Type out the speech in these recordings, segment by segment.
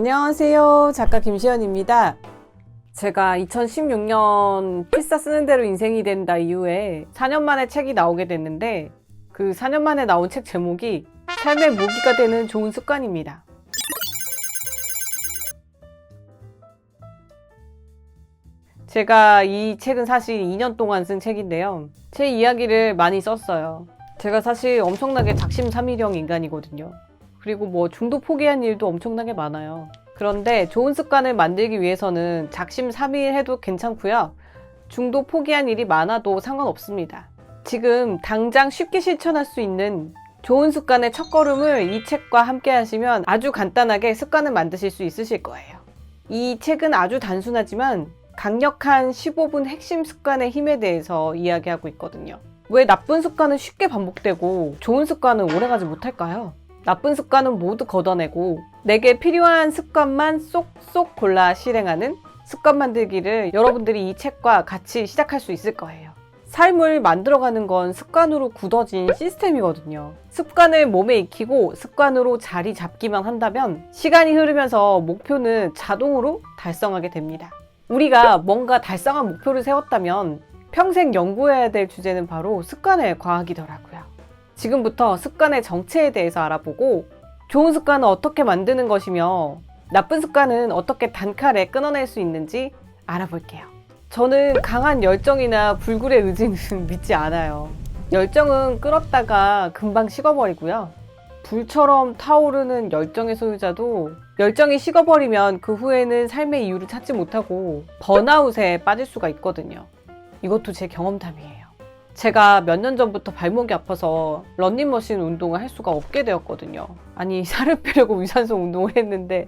안녕하세요. 작가 김시연입니다. 제가 2016년 필사 쓰는 대로 인생이 된다 이후에 4년 만에 책이 나오게 됐는데 그 4년 만에 나온 책 제목이 삶의 무기가 되는 좋은 습관입니다. 제가 이 책은 사실 2년 동안 쓴 책인데요. 제 이야기를 많이 썼어요. 제가 사실 엄청나게 작심삼일형 인간이거든요. 그리고 뭐 중도 포기한 일도 엄청나게 많아요. 그런데 좋은 습관을 만들기 위해서는 작심삼일 해도 괜찮고요. 중도 포기한 일이 많아도 상관없습니다. 지금 당장 쉽게 실천할 수 있는 좋은 습관의 첫걸음을 이 책과 함께 하시면 아주 간단하게 습관을 만드실 수 있으실 거예요. 이 책은 아주 단순하지만 강력한 15분 핵심 습관의 힘에 대해서 이야기하고 있거든요. 왜 나쁜 습관은 쉽게 반복되고 좋은 습관은 오래가지 못할까요? 나쁜 습관은 모두 걷어내고 내게 필요한 습관만 쏙쏙 골라 실행하는 습관 만들기를 여러분들이 이 책과 같이 시작할 수 있을 거예요. 삶을 만들어가는 건 습관으로 굳어진 시스템이거든요. 습관을 몸에 익히고 습관으로 자리 잡기만 한다면 시간이 흐르면서 목표는 자동으로 달성하게 됩니다. 우리가 뭔가 달성한 목표를 세웠다면 평생 연구해야 될 주제는 바로 습관의 과학이더라고요. 지금부터 습관의 정체에 대해서 알아보고 좋은 습관은 어떻게 만드는 것이며 나쁜 습관은 어떻게 단칼에 끊어낼 수 있는지 알아볼게요. 저는 강한 열정이나 불굴의 의지는 믿지 않아요. 열정은 끓었다가 금방 식어버리고요. 불처럼 타오르는 열정의 소유자도 열정이 식어버리면 그 후에는 삶의 이유를 찾지 못하고 번아웃에 빠질 수가 있거든요. 이것도 제 경험담이에요. 제가 몇 년 전부터 발목이 아파서 러닝머신 운동을 할 수가 없게 되었거든요. 아니, 살을 빼려고 유산소 운동을 했는데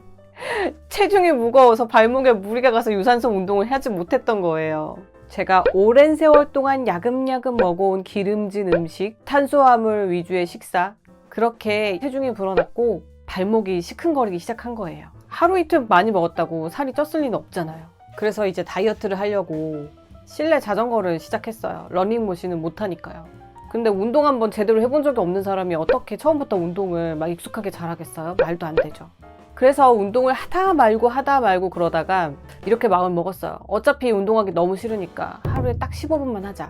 체중이 무거워서 발목에 무리가 가서 유산소 운동을 하지 못했던 거예요. 제가 오랜 세월 동안 야금야금 먹어온 기름진 음식, 탄수화물 위주의 식사, 그렇게 체중이 불어났고 발목이 시큰거리기 시작한 거예요. 하루 이틀 많이 먹었다고 살이 쪘을 리는 없잖아요. 그래서 이제 다이어트를 하려고 실내 자전거를 시작했어요. 러닝머신은 못하니까요. 근데 운동 한번 제대로 해본 적이 없는 사람이 어떻게 처음부터 운동을 막 익숙하게 잘하겠어요? 말도 안 되죠. 그래서 운동을 하다 말고 그러다가 이렇게 마음을 먹었어요. 어차피 운동하기 너무 싫으니까 하루에 딱 15분만 하자.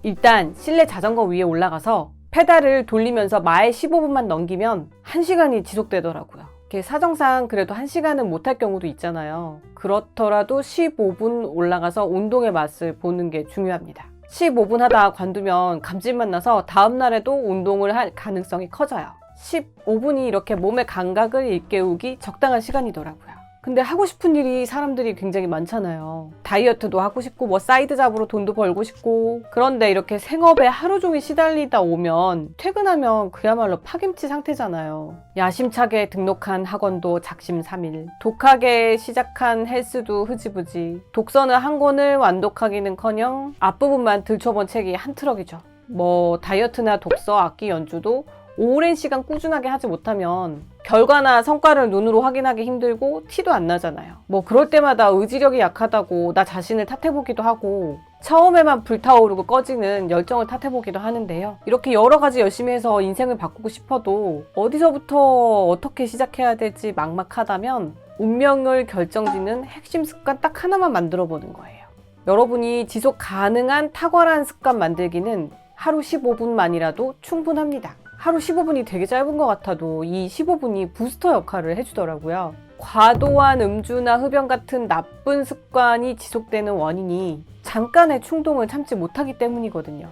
일단 실내 자전거 위에 올라가서 페달을 돌리면서 마일 15분만 넘기면 1시간이 지속되더라고요. 사정상 그래도 1시간은 못할 경우도 있잖아요. 그렇더라도 15분 올라가서 운동의 맛을 보는 게 중요합니다. 15분 하다 관두면 감질만 나서 다음날에도 운동을 할 가능성이 커져요. 15분이 이렇게 몸의 감각을 일깨우기 적당한 시간이더라고요. 근데 하고 싶은 일이 사람들이 굉장히 많잖아요. 다이어트도 하고 싶고 뭐 사이드 잡으로 돈도 벌고 싶고, 그런데 이렇게 생업에 하루 종일 시달리다 오면 퇴근하면 그야말로 파김치 상태잖아요. 야심차게 등록한 학원도 작심삼일, 독하게 시작한 헬스도 흐지부지, 독서는 한 권을 완독하기는커녕 앞부분만 들춰본 책이 한 트럭이죠. 뭐 다이어트나 독서, 악기 연주도 오랜 시간 꾸준하게 하지 못하면 결과나 성과를 눈으로 확인하기 힘들고 티도 안 나잖아요. 뭐 그럴 때마다 의지력이 약하다고 나 자신을 탓해보기도 하고 처음에만 불타오르고 꺼지는 열정을 탓해보기도 하는데요. 이렇게 여러 가지 열심히 해서 인생을 바꾸고 싶어도 어디서부터 어떻게 시작해야 될지 막막하다면 운명을 결정짓는 핵심 습관 딱 하나만 만들어보는 거예요. 여러분이 지속 가능한 탁월한 습관 만들기는 하루 15분만이라도 충분합니다. 하루 15분이 되게 짧은 것 같아도 이 15분이 부스터 역할을 해주더라고요. 과도한 음주나 흡연 같은 나쁜 습관이 지속되는 원인이 잠깐의 충동을 참지 못하기 때문이거든요.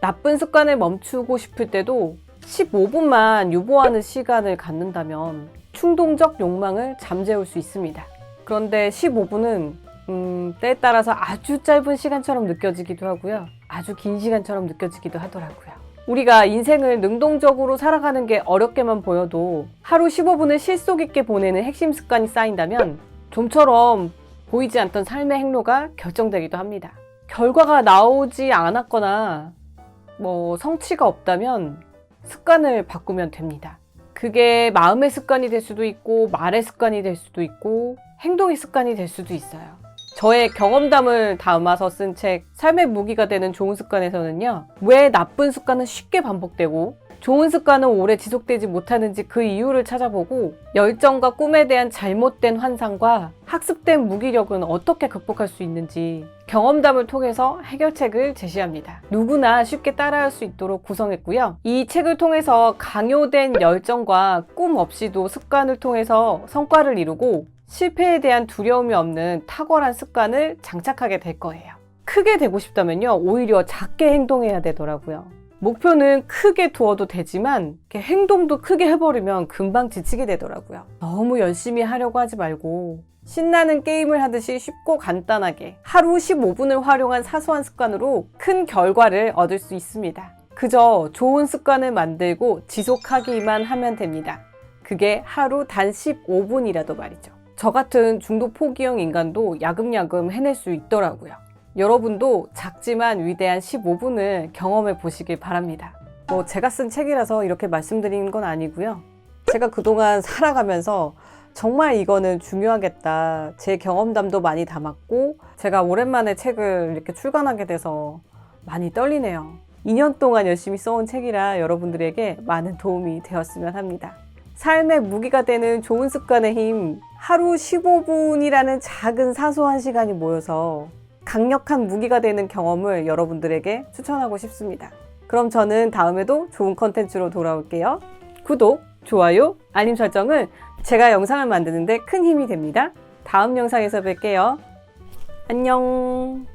나쁜 습관을 멈추고 싶을 때도 15분만 유보하는 시간을 갖는다면 충동적 욕망을 잠재울 수 있습니다. 그런데 15분은 때에 따라서 아주 짧은 시간처럼 느껴지기도 하고요. 아주 긴 시간처럼 느껴지기도 하더라고요. 우리가 인생을 능동적으로 살아가는 게 어렵게만 보여도 하루 15분을 실속 있게 보내는 핵심 습관이 쌓인다면 좀처럼 보이지 않던 삶의 행로가 결정되기도 합니다. 결과가 나오지 않았거나 뭐 성취가 없다면 습관을 바꾸면 됩니다. 그게 마음의 습관이 될 수도 있고 말의 습관이 될 수도 있고 행동의 습관이 될 수도 있어요. 저의 경험담을 담아서 쓴 책 삶의 무기가 되는 좋은 습관에서는요. 왜 나쁜 습관은 쉽게 반복되고 좋은 습관은 오래 지속되지 못하는지 그 이유를 찾아보고 열정과 꿈에 대한 잘못된 환상과 학습된 무기력은 어떻게 극복할 수 있는지 경험담을 통해서 해결책을 제시합니다. 누구나 쉽게 따라할 수 있도록 구성했고요. 이 책을 통해서 강요된 열정과 꿈 없이도 습관을 통해서 성과를 이루고 실패에 대한 두려움이 없는 탁월한 습관을 장착하게 될 거예요. 크게 되고 싶다면요. 오히려 작게 행동해야 되더라고요. 목표는 크게 두어도 되지만 행동도 크게 해버리면 금방 지치게 되더라고요. 너무 열심히 하려고 하지 말고 신나는 게임을 하듯이 쉽고 간단하게 하루 15분을 활용한 사소한 습관으로 큰 결과를 얻을 수 있습니다. 그저 좋은 습관을 만들고 지속하기만 하면 됩니다. 그게 하루 단 15분이라도 말이죠. 저 같은 중도 포기형 인간도 야금야금 해낼 수 있더라고요. 여러분도 작지만 위대한 15분을 경험해 보시길 바랍니다. 제가 쓴 책이라서 이렇게 말씀드리는 건 아니고요. 제가 그동안 살아가면서 정말 이거는 중요하겠다. 제 경험담도 많이 담았고 제가 오랜만에 책을 이렇게 출간하게 돼서 많이 떨리네요. 2년 동안 열심히 써온 책이라 여러분들에게 많은 도움이 되었으면 합니다. 삶의 무기가 되는 좋은 습관의 힘, 하루 15분이라는 작은 사소한 시간이 모여서 강력한 무기가 되는 경험을 여러분들에게 추천하고 싶습니다. 그럼 저는 다음에도 좋은 컨텐츠로 돌아올게요. 구독, 좋아요, 알림 설정은 제가 영상을 만드는데 큰 힘이 됩니다. 다음 영상에서 뵐게요. 안녕.